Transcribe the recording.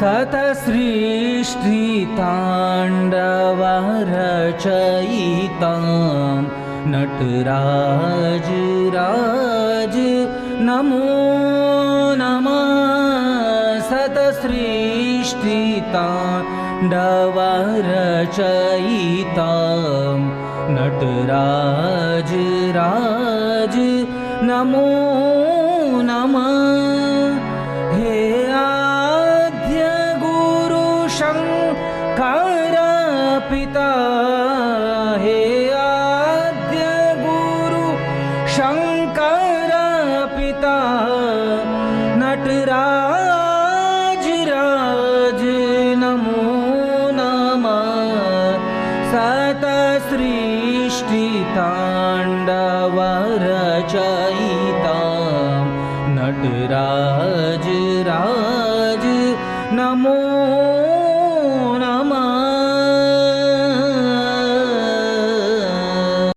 शतसृष्टिताण्डवरचयितां नटराज राज नमो नमः। शतसृष्टिताण्डवरचयितां नटराज राज नमो नमः। हे आद्य गुरु शंकर पिता, हे आद्य गुरु शंकर पिता नटराज राज नमो नमः। शतसृष्टिताण्डवरचयितां नटराज राज नमो